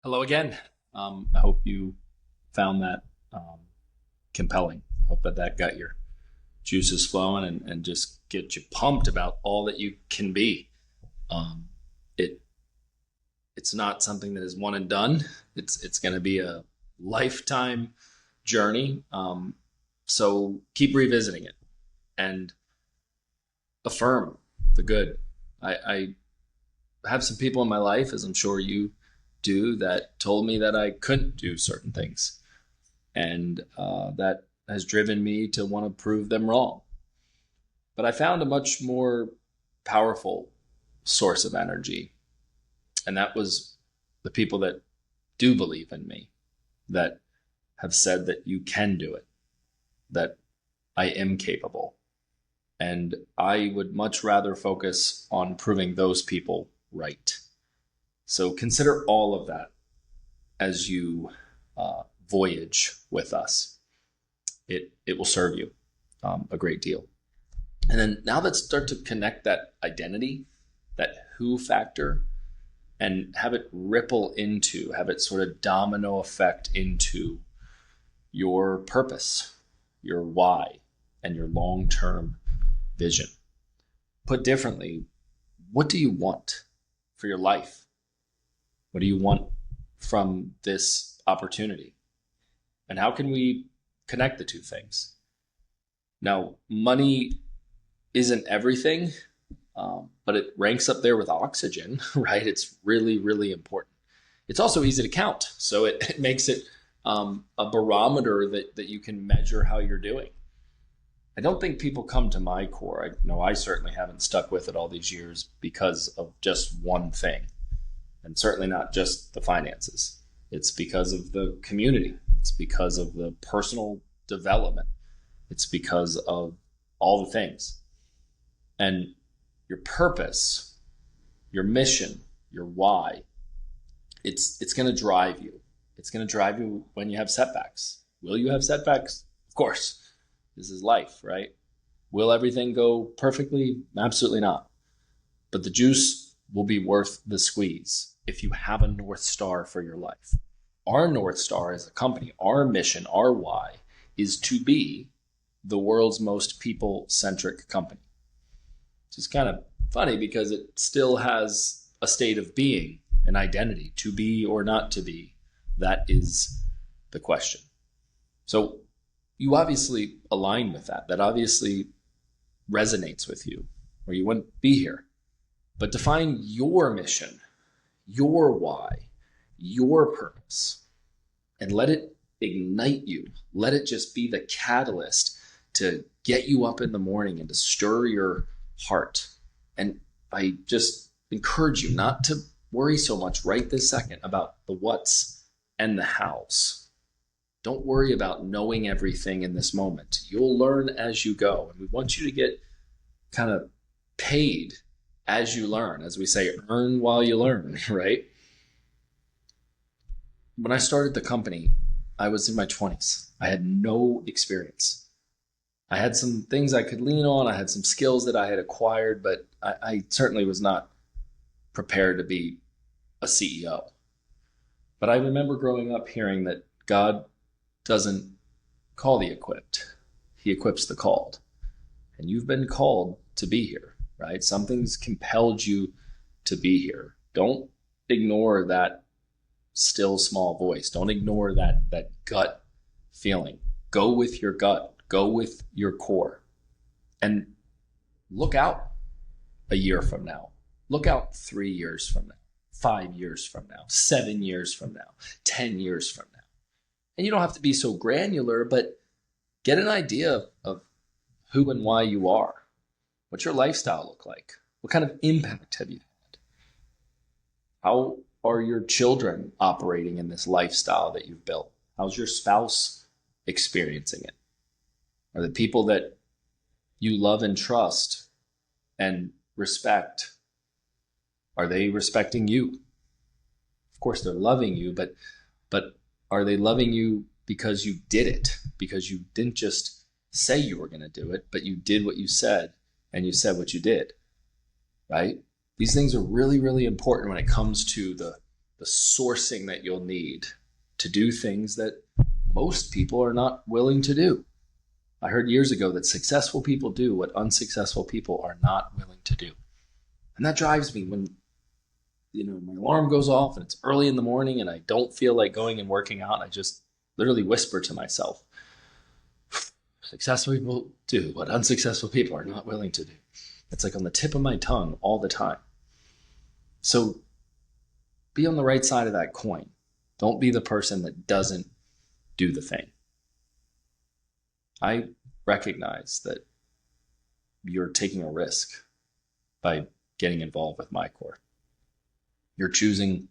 Hello again. I hope you found that compelling. I hope that got your juices flowing and just get you pumped about all that you can be. Um, it it's not something that is one and done. It's going to be a lifetime journey. So keep revisiting it and affirm the good. I have some people in my life, as I'm sure you do, that told me that I couldn't do certain things, and that has driven me to want to prove them wrong. But I found a much more powerful source of energy, and that was the people that do believe in me, that have said that you can do it, that I am capable. And I would much rather focus on proving those people right. So consider all of that as you voyage with us. It will serve you a great deal. And then now let's start to connect that identity, that who factor, and have it ripple into, have it sort of domino effect into your purpose, your why, and your long-term vision. Put differently, what do you want for your life? What do you want from this opportunity? And how can we connect the two things? Now, money isn't everything, but it ranks up there with oxygen, right? It's really, really important. It's also easy to count. So it makes it a barometer that you can measure how you're doing. I don't think people come to my core. I certainly haven't stuck with it all these years because of just one thing. And certainly not just the finances. It's because of the community. It's because of the personal development. It's because of all the things. And your purpose, your mission, your why, it's going to drive you. It's going to drive you when you have setbacks. Will you have setbacks? Of course. This is life, right? Will everything go perfectly? Absolutely not. But the juice will be worth the squeeze if you have a North Star for your life. Our North Star as a company, our mission, our why, is to be the world's most people-centric company. Which is kind of funny because it still has a state of being, an identity, to be or not to be. That is the question. So you obviously align with that. That obviously resonates with you, or you wouldn't be here. But define your mission, your why, your purpose, and let it ignite you. Let it just be the catalyst to get you up in the morning and to stir your heart. And I just encourage you not to worry so much right this second about the what's and the how's. Don't worry about knowing everything in this moment. You'll learn as you go. And we want you to get kind of paid as you learn. As we say, earn while you learn, right? When I started the company, I was in my 20s. I had no experience. I had some things I could lean on. I had some skills that I had acquired, but I certainly was not prepared to be a CEO. But I remember growing up hearing that God doesn't call the equipped. He equips the called. And you've been called to be here, right? Something's compelled you to be here. Don't ignore that still small voice. Don't ignore that gut feeling. Go with your gut. Go with your core. And look out a year from now. Look out 3 years from now, 5 years from now, 7 years from now, 10 years from now. And you don't have to be so granular, but get an idea of who and why you are. What's your lifestyle look like? What kind of impact have you had? How are your children operating in this lifestyle that you've built? How's your spouse experiencing it? Are the people that you love and trust and respect, are they respecting you? Of course, they're loving you, but are they loving you because you did it? Because you didn't just say you were going to do it, but you did what you said and you said what you did, right? These things are really, really important when it comes to the the sourcing that you'll need to do things that most people are not willing to do. I heard years ago that successful people do what unsuccessful people are not willing to do. And that drives me when, my alarm goes off and it's early in the morning and I don't feel like going and working out. I just literally whisper to myself, successful people do what unsuccessful people are not willing to do. It's like on the tip of my tongue all the time. So be on the right side of that coin. Don't be the person that doesn't do the thing. I recognize that you're taking a risk by getting involved with MyCore. You're choosing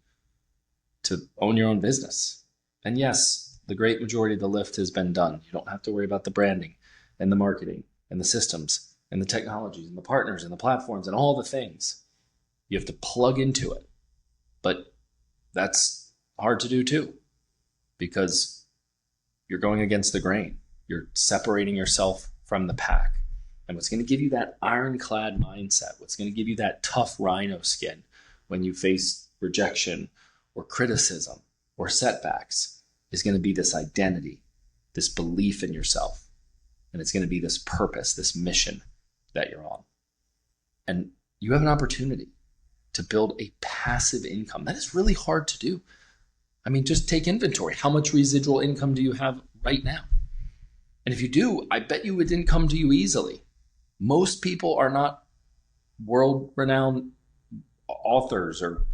to own your own business. And yes, the great majority of the lift has been done. You don't have to worry about the branding and the marketing and the systems and the technologies and the partners and the platforms and all the things. You have to plug into it. But that's hard to do too, because you're going against the grain. You're separating yourself from the pack. And what's going to give you that ironclad mindset, what's going to give you that tough rhino skin when you face rejection or criticism or setbacks, is going to be this identity, this belief in yourself. And it's going to be this purpose, this mission that you're on. And you have an opportunity to build a passive income. That is really hard to do. I mean, just take inventory. How much residual income do you have right now? And if you do, I bet you it didn't come to you easily. Most people are not world-renowned authors or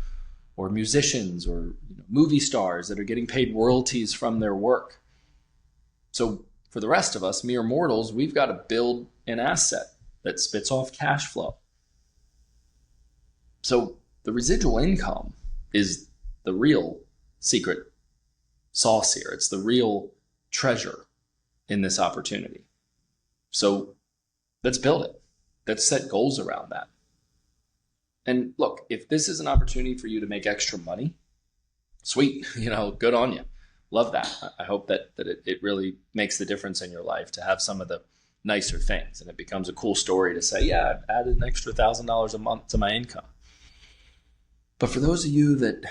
musicians or movie stars that are getting paid royalties from their work. So for the rest of us, mere mortals, we've got to build an asset that spits off cash flow. So the residual income is the real secret sauce here. It's the real treasure in this opportunity. So let's build it. Let's set goals around that. And look, if this is an opportunity for you to make extra money, sweet, good on you. Love that. I hope that it really makes the difference in your life to have some of the nicer things. And it becomes a cool story to say, yeah, I've added an extra $1,000 a month to my income. But for those of you that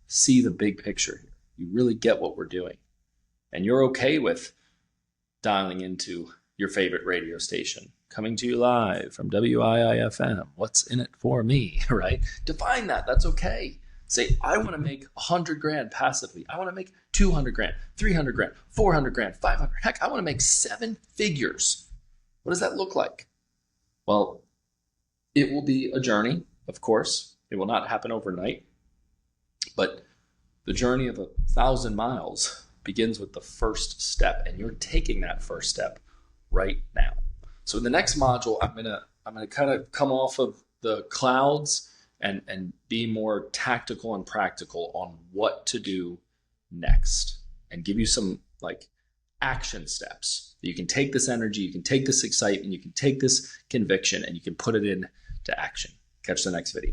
see the big picture here, you really get what we're doing, and you're okay with dialing into your favorite radio station, coming to you live from WIIFM. What's in it for me, right? Define that. That's okay. Say, I want to make 100 grand passively. I want to make 200 grand, 300 grand, 400 grand, 500. Heck, I want to make 7 figures. What does that look like? Well, it will be a journey, of course. It will not happen overnight. But the journey of 1,000 miles begins with the first step, and you're taking that first step right now. So in the next module, I'm gonna kind of come off of the clouds and be more tactical and practical on what to do next, and give you some action steps. You can take this energy, you can take this excitement, you can take this conviction, and you can put it into action. Catch the next video.